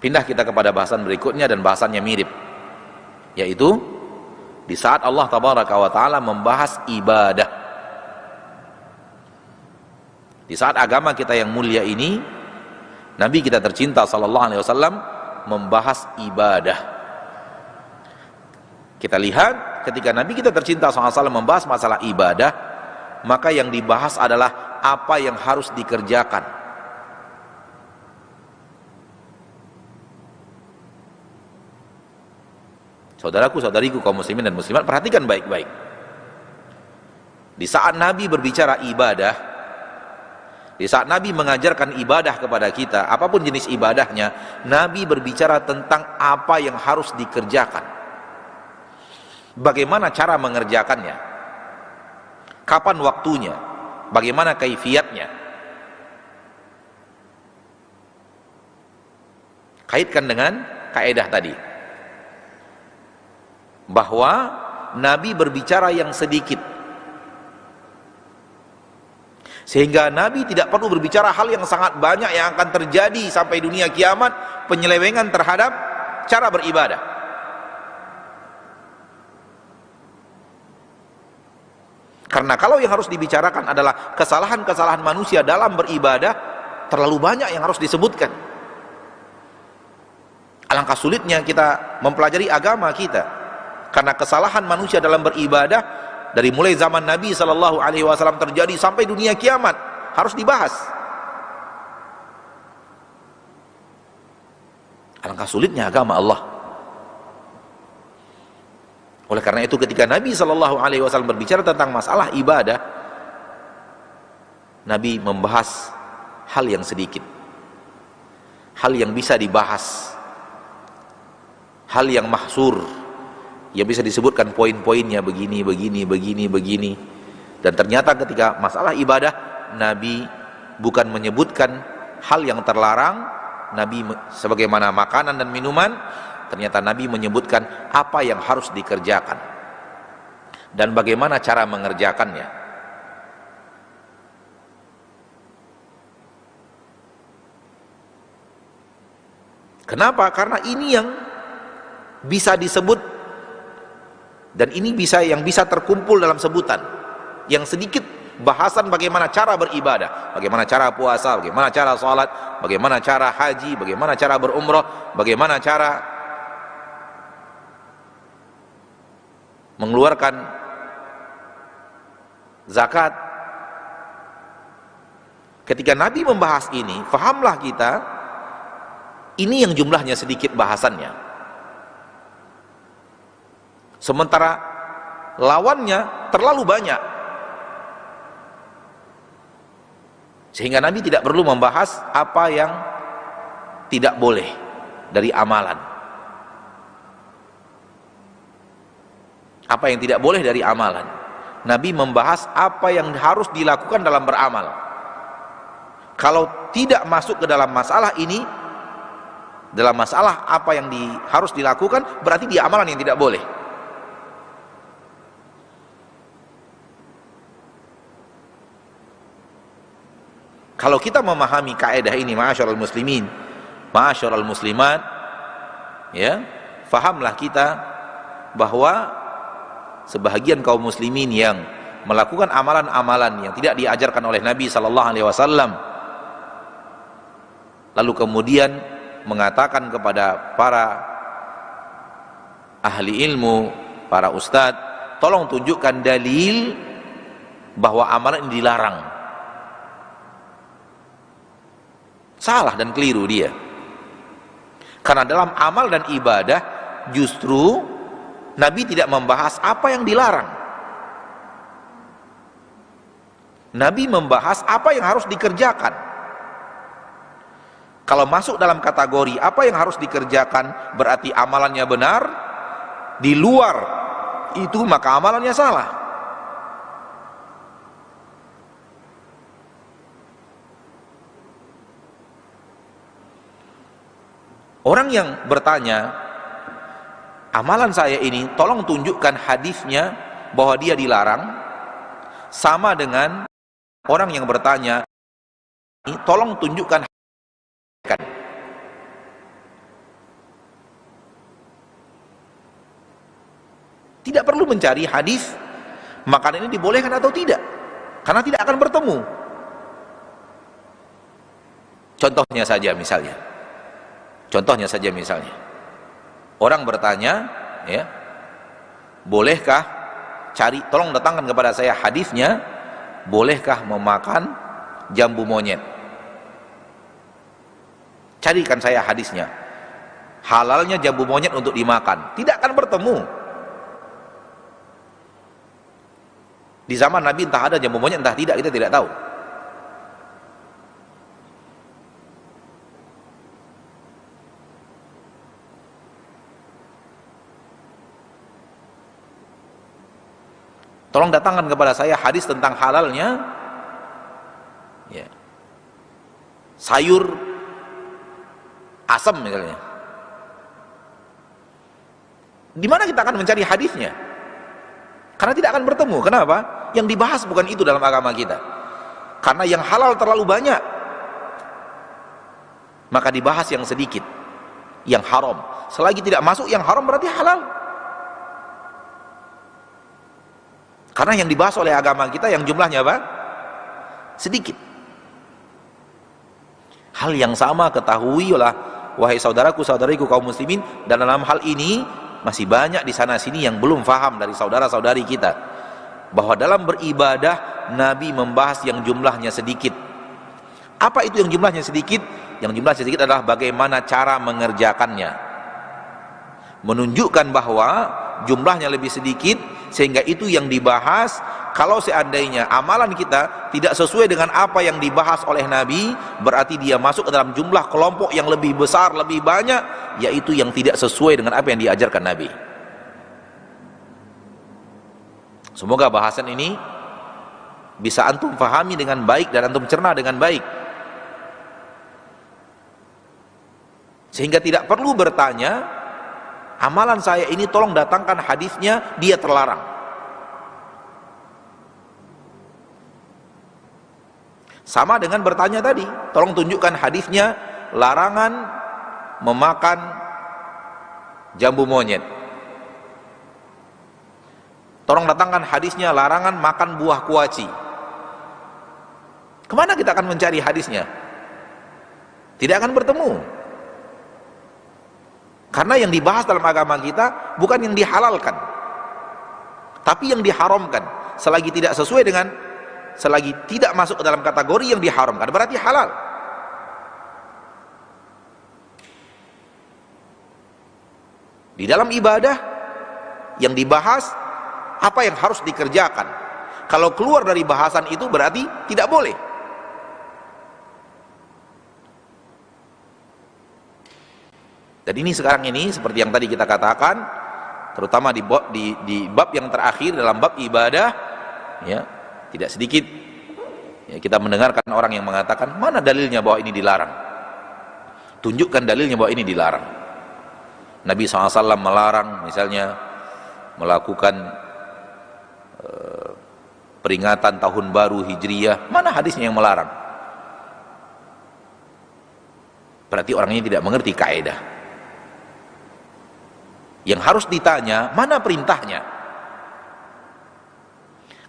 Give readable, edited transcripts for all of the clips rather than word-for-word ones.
Pindah kita kepada bahasan berikutnya, dan bahasannya mirip, yaitu di saat Allah Tabaraka wa Ta'ala membahas ibadah. Di saat agama kita yang mulia ini, Nabi kita tercinta sallallahu alaihi wasallam membahas ibadah. Kita lihat ketika Nabi kita tercinta sallallahu alaihi wasallam membahas masalah ibadah, maka yang dibahas adalah apa yang harus dikerjakan. Saudaraku, saudariku, kaum muslimin dan muslimat, perhatikan baik-baik. Di saat Nabi berbicara ibadah, di saat Nabi mengajarkan ibadah kepada kita, apapun jenis ibadahnya, Nabi berbicara tentang apa yang harus dikerjakan. Bagaimana cara mengerjakannya? Kapan waktunya? Bagaimana kaifiatnya? Kaitkan dengan kaidah tadi, bahwa Nabi berbicara yang sedikit, sehingga Nabi tidak perlu berbicara hal yang sangat banyak yang akan terjadi sampai dunia kiamat, penyelewengan terhadap cara beribadah. Karena kalau yang harus dibicarakan adalah kesalahan-kesalahan manusia dalam beribadah, terlalu banyak yang harus disebutkan. Alangkah sulitnya kita mempelajari agama kita, karena kesalahan manusia dalam beribadah dari mulai zaman Nabi Sallallahu Alaihi Wasallam terjadi sampai dunia kiamat harus dibahas. Alangkah sulitnya agama Allah. Oleh karena itu ketika Nabi Sallallahu Alaihi Wasallam berbicara tentang masalah ibadah, Nabi membahas hal yang sedikit, hal yang bisa dibahas, hal yang mahsur, yang bisa disebutkan poin-poinnya begini, begini, begini, begini. Dan ternyata ketika masalah ibadah, Nabi bukan menyebutkan hal yang terlarang, Nabi sebagaimana makanan dan minuman, ternyata Nabi menyebutkan apa yang harus dikerjakan dan bagaimana cara mengerjakannya. Kenapa? Karena ini yang bisa disebut, dan ini yang bisa terkumpul dalam sebutan yang sedikit, bahasan bagaimana cara beribadah, bagaimana cara puasa, bagaimana cara sholat, bagaimana cara haji, bagaimana cara berumrah, bagaimana cara mengeluarkan zakat. Ketika Nabi membahas ini, fahamlah kita, ini yang jumlahnya sedikit bahasannya, sementara lawannya terlalu banyak, sehingga Nabi tidak perlu membahas apa yang tidak boleh dari amalan. Apa yang tidak boleh dari amalan, Nabi membahas apa yang harus dilakukan dalam beramal. Kalau tidak masuk ke dalam masalah ini, dalam masalah apa yang harus dilakukan, berarti dia amalan yang tidak boleh. Kalau kita memahami kaidah ini, ma'asyiral muslimin, ma'asyiral muslimat, ya, fahamlah kita bahwa sebahagian kaum muslimin yang melakukan amalan-amalan yang tidak diajarkan oleh Nabi Sallallahu Alaihi Wasallam, lalu kemudian mengatakan kepada para ahli ilmu, para ustadz, tolong tunjukkan dalil bahwa amalan ini dilarang. Salah dan keliru dia, karena dalam amal dan ibadah justru Nabi tidak membahas apa yang dilarang. Nabi membahas apa yang harus dikerjakan. Kalau masuk dalam kategori apa yang harus dikerjakan berarti amalannya benar, di luar itu maka amalannya salah. Orang yang bertanya, amalan saya ini tolong tunjukkan hadisnya bahwa dia dilarang, sama dengan orang yang bertanya, tolong tunjukkan hadisnya. Tidak perlu mencari hadis makan ini dibolehkan atau tidak, karena tidak akan bertemu. Contohnya saja misalnya orang bertanya, ya, bolehkah tolong datangkan kepada saya hadisnya, bolehkah memakan jambu monyet? Carikan saya hadisnya, halalnya jambu monyet untuk dimakan. Tidak akan bertemu. Di zaman Nabi entah ada jambu monyet entah tidak, kita tidak tahu. Tolong datangkan kepada saya hadis tentang halalnya, ya, sayur asam misalnya. Di mana kita akan mencari hadisnya? Karena tidak akan bertemu. Kenapa? Yang dibahas bukan itu dalam agama kita. Karena yang halal terlalu banyak, maka dibahas yang sedikit, yang haram. Selagi tidak masuk yang haram berarti halal. Karena yang dibahas oleh agama kita yang jumlahnya apa? Sedikit. Hal yang sama ketahuilah, wahai saudaraku, saudariku kaum muslimin, dan dalam hal ini masih banyak di sana sini yang belum faham dari saudara-saudari kita, bahwa dalam beribadah Nabi membahas yang jumlahnya sedikit. Apa itu yang jumlahnya sedikit? Yang jumlahnya sedikit adalah bagaimana cara mengerjakannya, menunjukkan bahwa jumlahnya lebih sedikit, sehingga itu yang dibahas. Kalau seandainya amalan kita tidak sesuai dengan apa yang dibahas oleh Nabi, berarti dia masuk ke dalam jumlah kelompok yang lebih besar, lebih banyak, yaitu yang tidak sesuai dengan apa yang diajarkan Nabi. Semoga bahasan ini bisa antum fahami dengan baik dan antum cerna dengan baik, sehingga tidak perlu bertanya, amalan saya ini tolong datangkan hadisnya, dia terlarang. Sama dengan bertanya tadi, tolong tunjukkan hadisnya, larangan memakan jambu monyet. Tolong datangkan hadisnya, larangan makan buah kuaci. Kemana kita akan mencari hadisnya? Tidak akan bertemu. Karena yang dibahas dalam agama kita bukan yang dihalalkan, tapi yang diharamkan. Selagi tidak sesuai dengan, selagi tidak masuk ke dalam kategori yang diharamkan, berarti halal. Di dalam ibadah yang dibahas apa yang harus dikerjakan. Kalau keluar dari bahasan itu berarti tidak boleh. Dan ini sekarang ini seperti yang tadi kita katakan, terutama di bab yang terakhir dalam bab ibadah, ya, tidak sedikit ya, kita mendengarkan orang yang mengatakan, mana dalilnya bahwa ini dilarang? Tunjukkan dalilnya bahwa ini dilarang. Nabi SAW melarang misalnya melakukan peringatan tahun baru Hijriyah. Mana hadisnya yang melarang? Berarti orang ini tidak mengerti kaidah. Yang harus ditanya, mana perintahnya?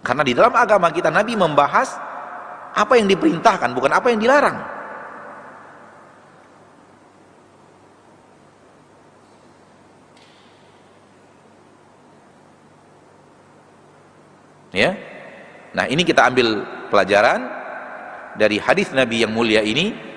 Karena di dalam agama kita Nabi membahas apa yang diperintahkan, bukan apa yang dilarang. Ya. Nah, ini kita ambil pelajaran dari hadis Nabi yang mulia ini.